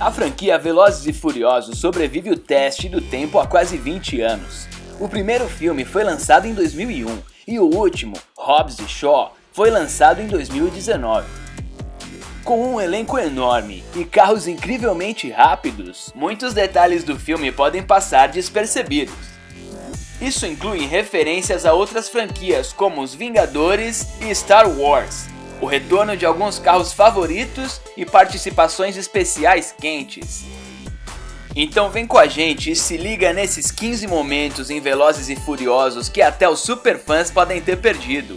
A franquia Velozes e Furiosos sobrevive o teste do tempo há quase 20 anos. O primeiro filme foi lançado em 2001 e o último, Hobbs e Shaw, foi lançado em 2019. Com um elenco enorme e carros incrivelmente rápidos, muitos detalhes do filme podem passar despercebidos. Isso inclui referências a outras franquias como Os Vingadores e Star Wars, o retorno de alguns carros favoritos e participações especiais quentes. Então vem com a gente e se liga nesses 15 momentos em Velozes e Furiosos que até os superfãs podem ter perdido.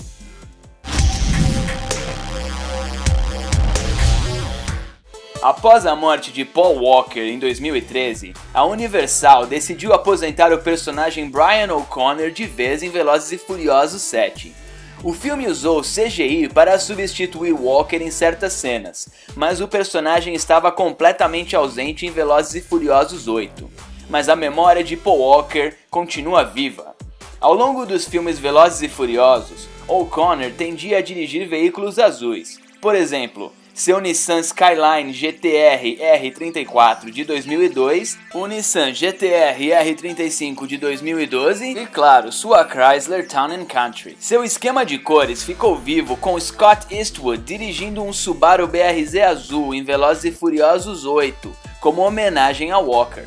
Após a morte de Paul Walker em 2013, a Universal decidiu aposentar o personagem Brian O'Connor de vez em Velozes e Furiosos 7. O filme usou CGI para substituir Walker em certas cenas, mas o personagem estava completamente ausente em Velozes e Furiosos 8. Mas a memória de Paul Walker continua viva. Ao longo dos filmes Velozes e Furiosos, O'Connor tendia a dirigir veículos azuis. Por exemplo, seu Nissan Skyline GT-R R34 de 2002, o Nissan GT-R R35 de 2012 e, claro, sua Chrysler Town & Country. Seu esquema de cores ficou vivo com Scott Eastwood dirigindo um Subaru BRZ azul em Velozes e Furiosos 8, como homenagem a Walker.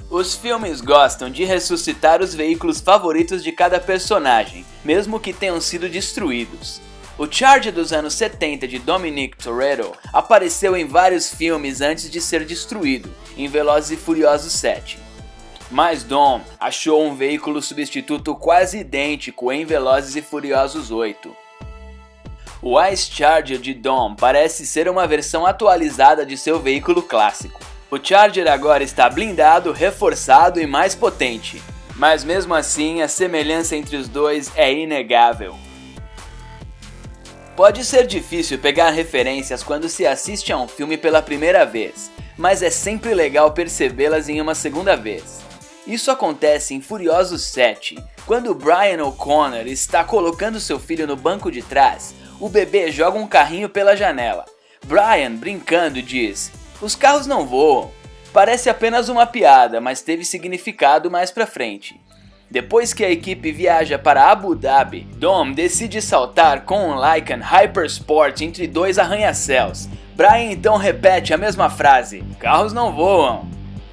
Os filmes gostam de ressuscitar os veículos favoritos de cada personagem, mesmo que tenham sido destruídos. O Charger dos anos 70 de Dominic Toretto apareceu em vários filmes antes de ser destruído, em Velozes e Furiosos 7. Mas Dom achou um veículo substituto quase idêntico em Velozes e Furiosos 8. O Ice Charger de Dom parece ser uma versão atualizada de seu veículo clássico. O Charger agora está blindado, reforçado e mais potente, mas mesmo assim a semelhança entre os dois é inegável. Pode ser difícil pegar referências quando se assiste a um filme pela primeira vez, mas é sempre legal percebê-las em uma segunda vez. Isso acontece em Furiosos 7, quando Brian O'Connor está colocando seu filho no banco de trás, o bebê joga um carrinho pela janela. Brian, brincando, diz: "Os carros não voam." Parece apenas uma piada, mas teve significado mais pra frente. Depois que a equipe viaja para Abu Dhabi, Dom decide saltar com um Lykan Hypersport entre dois arranha-céus. Brian então repete a mesma frase: "Carros não voam."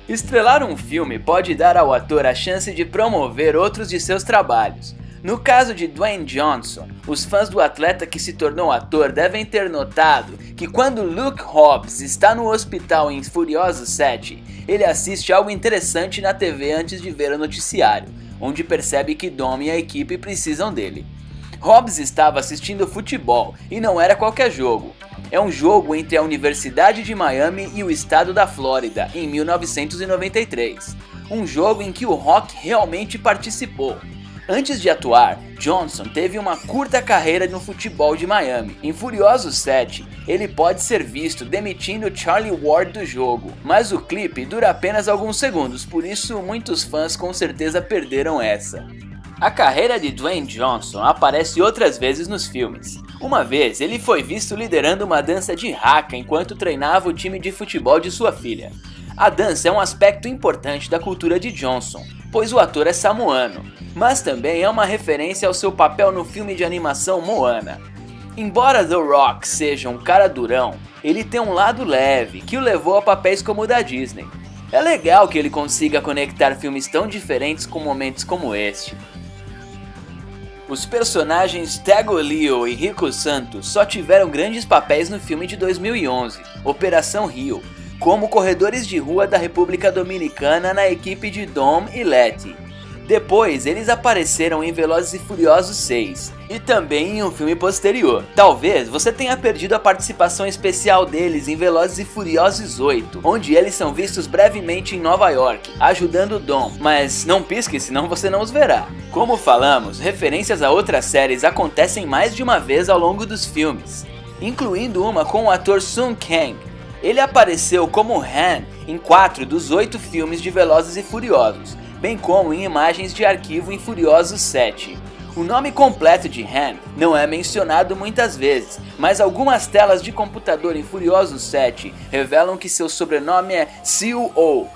Estrelar um filme pode dar ao ator a chance de promover outros de seus trabalhos. No caso de Dwayne Johnson, os fãs do atleta que se tornou ator devem ter notado que quando Luke Hobbs está no hospital em Furiosos 7, ele assiste algo interessante na TV antes de ver o noticiário, onde percebe que Dom e a equipe precisam dele. Hobbs estava assistindo futebol e não era qualquer jogo. É um jogo entre a Universidade de Miami e o estado da Flórida, em 1993. Um jogo em que o Rock realmente participou. Antes de atuar, Johnson teve uma curta carreira no futebol de Miami. Em Furiosos 7, ele pode ser visto demitindo Charlie Ward do jogo, mas o clipe dura apenas alguns segundos, por isso muitos fãs com certeza perderam essa. A carreira de Dwayne Johnson aparece outras vezes nos filmes. Uma vez, ele foi visto liderando uma dança de haka enquanto treinava o time de futebol de sua filha. A dança é um aspecto importante da cultura de Johnson, pois o ator é samoano, mas também é uma referência ao seu papel no filme de animação Moana. Embora The Rock seja um cara durão, ele tem um lado leve que o levou a papéis como o da Disney. É legal que ele consiga conectar filmes tão diferentes com momentos como este. Os personagens Tego Leo e Rico Santos só tiveram grandes papéis no filme de 2011, Operação Rio, como corredores de rua da República Dominicana na equipe de Dom e Letty. Depois, eles apareceram em Velozes e Furiosos 6 e também em um filme posterior. Talvez você tenha perdido a participação especial deles em Velozes e Furiosos 8, onde eles são vistos brevemente em Nova York, ajudando Dom, mas não pisque senão você não os verá. Como falamos, referências a outras séries acontecem mais de uma vez ao longo dos filmes, incluindo uma com o ator Sung Kang. Ele apareceu como Han em 4 dos 8 filmes de Velozes e Furiosos, bem como em imagens de arquivo em Furiosos 7. O nome completo de Han não é mencionado muitas vezes, mas algumas telas de computador em Furiosos 7 revelam que seu sobrenome é Seo.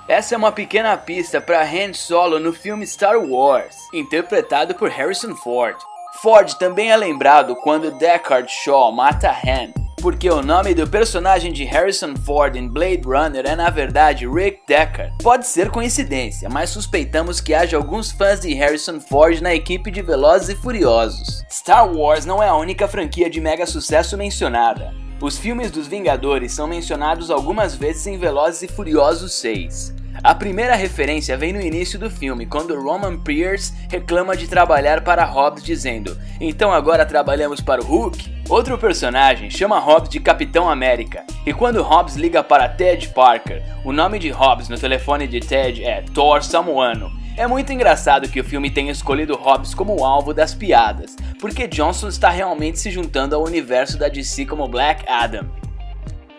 Essa é uma pequena pista para Han Solo no filme Star Wars, interpretado por Harrison Ford. Ford também é lembrado quando Deckard Shaw mata Han, porque o nome do personagem de Harrison Ford em Blade Runner é na verdade Rick Deckard. Pode ser coincidência, mas suspeitamos que haja alguns fãs de Harrison Ford na equipe de Velozes e Furiosos. Star Wars não é a única franquia de mega sucesso mencionada. Os filmes dos Vingadores são mencionados algumas vezes em Velozes e Furiosos 6. A primeira referência vem no início do filme, quando Roman Pierce reclama de trabalhar para Hobbs dizendo: "Então agora trabalhamos para o Hulk?" Outro personagem chama Hobbs de Capitão América, e quando Hobbs liga para Ted Parker, o nome de Hobbs no telefone de Ted é Thor Samuano. É muito engraçado que o filme tenha escolhido Hobbs como alvo das piadas, porque Johnson está realmente se juntando ao universo da DC como Black Adam.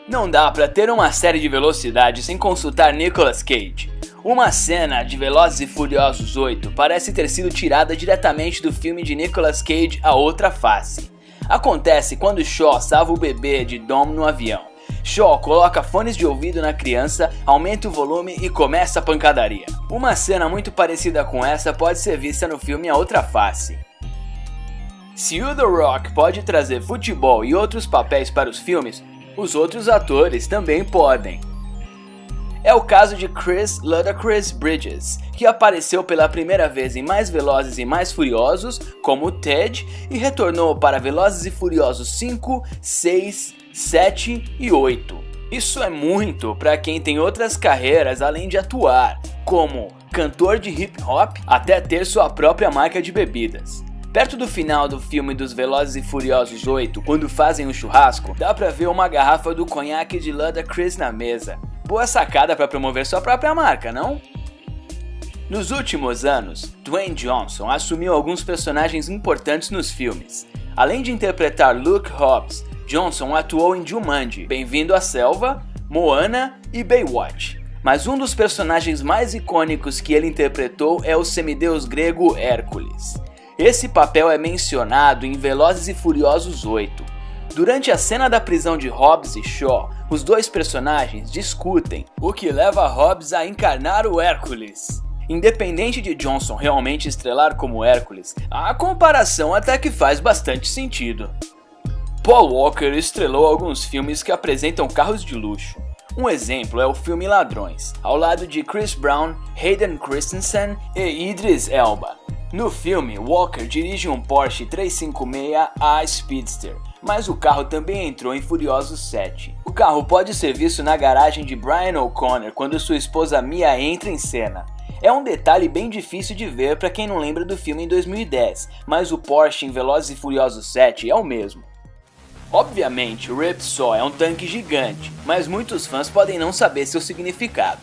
Não dá pra ter uma série de velocidade sem consultar Nicolas Cage. Uma cena de Velozes e Furiosos 8 parece ter sido tirada diretamente do filme de Nicolas Cage A Outra Face. Acontece quando Shaw salva o bebê de Dom no avião. Shaw coloca fones de ouvido na criança, aumenta o volume e começa a pancadaria. Uma cena muito parecida com essa pode ser vista no filme A Outra Face. Se o The Rock pode trazer futebol e outros papéis para os filmes, os outros atores também podem. É o caso de Chris Ludacris Bridges, que apareceu pela primeira vez em Mais Velozes e Mais Furiosos como Ted e retornou para Velozes e Furiosos 5, 6, 7 e 8. Isso é muito para quem tem outras carreiras além de atuar, como cantor de hip hop até ter sua própria marca de bebidas. Perto do final do filme dos Velozes e Furiosos 8, quando fazem um churrasco, dá pra ver uma garrafa do conhaque de Ludacris na mesa. Boa sacada pra promover sua própria marca, não? Nos últimos anos, Dwayne Johnson assumiu alguns personagens importantes nos filmes. Além de interpretar Luke Hobbs, Johnson atuou em Jumanji, Bem-vindo à Selva, Moana e Baywatch. Mas um dos personagens mais icônicos que ele interpretou é o semideus grego Hércules. Esse papel é mencionado em Velozes e Furiosos 8. Durante a cena da prisão de Hobbs e Shaw, os dois personagens discutem, o que leva Hobbs a encarnar o Hércules. Independente de Johnson realmente estrelar como Hércules, a comparação até que faz bastante sentido. Paul Walker estrelou alguns filmes que apresentam carros de luxo. Um exemplo é o filme Ladrões, ao lado de Chris Brown, Hayden Christensen e Idris Elba. No filme, Walker dirige um Porsche 356 Speedster, mas o carro também entrou em Furiosos 7. O carro pode ser visto na garagem de Brian O'Connor quando sua esposa Mia entra em cena. É um detalhe bem difícil de ver para quem não lembra do filme em 2010, mas o Porsche em Velozes e Furiosos 7 é o mesmo. Obviamente, o Ripsaw é um tanque gigante, mas muitos fãs podem não saber seu significado.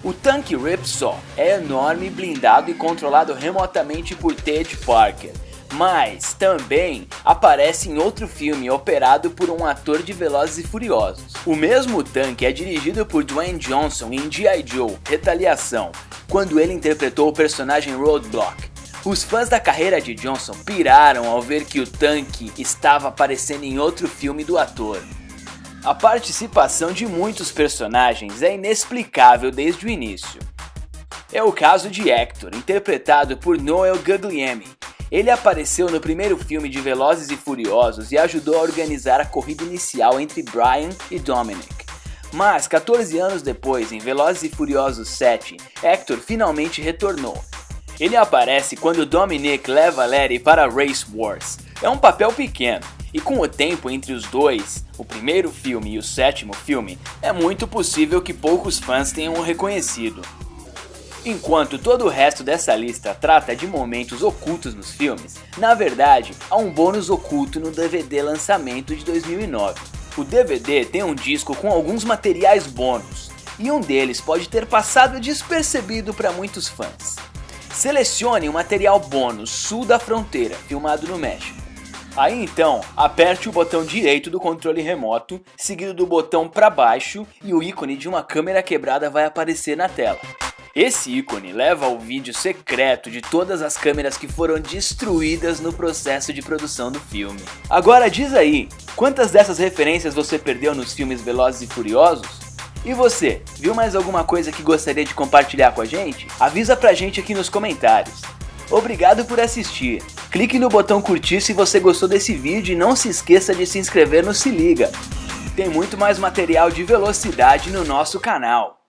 O tanque Ripsaw é enorme, blindado e controlado remotamente por Ted Parker, mas também aparece em outro filme operado por um ator de Velozes e Furiosos. O mesmo tanque é dirigido por Dwayne Johnson em G.I. Joe, Retaliação, quando ele interpretou o personagem Roadblock. Os fãs da carreira de Johnson piraram ao ver que o tanque estava aparecendo em outro filme do ator. A participação de muitos personagens é inexplicável desde o início. É o caso de Hector, interpretado por Noel Guglielmi. Ele apareceu no primeiro filme de Velozes e Furiosos e ajudou a organizar a corrida inicial entre Brian e Dominic. Mas, 14 anos depois, em Velozes e Furiosos 7, Hector finalmente retornou. Ele aparece quando Dominic leva Letty para Race Wars. É um papel pequeno, e com o tempo entre os dois, o primeiro filme e o sétimo filme, é muito possível que poucos fãs tenham o reconhecido. Enquanto todo o resto dessa lista trata de momentos ocultos nos filmes, na verdade, há um bônus oculto no DVD lançamento de 2009. O DVD tem um disco com alguns materiais bônus, e um deles pode ter passado despercebido para muitos fãs. Selecione o material bônus Sul da Fronteira, filmado no México. Aí então, aperte o botão direito do controle remoto, seguido do botão para baixo e o ícone de uma câmera quebrada vai aparecer na tela. Esse ícone leva ao vídeo secreto de todas as câmeras que foram destruídas no processo de produção do filme. Agora diz aí, quantas dessas referências você perdeu nos filmes Velozes e Furiosos? E você, viu mais alguma coisa que gostaria de compartilhar com a gente? Avisa pra gente aqui nos comentários. Obrigado por assistir. Clique no botão curtir se você gostou desse vídeo e não se esqueça de se inscrever no Se Liga. Tem muito mais material de velocidade no nosso canal.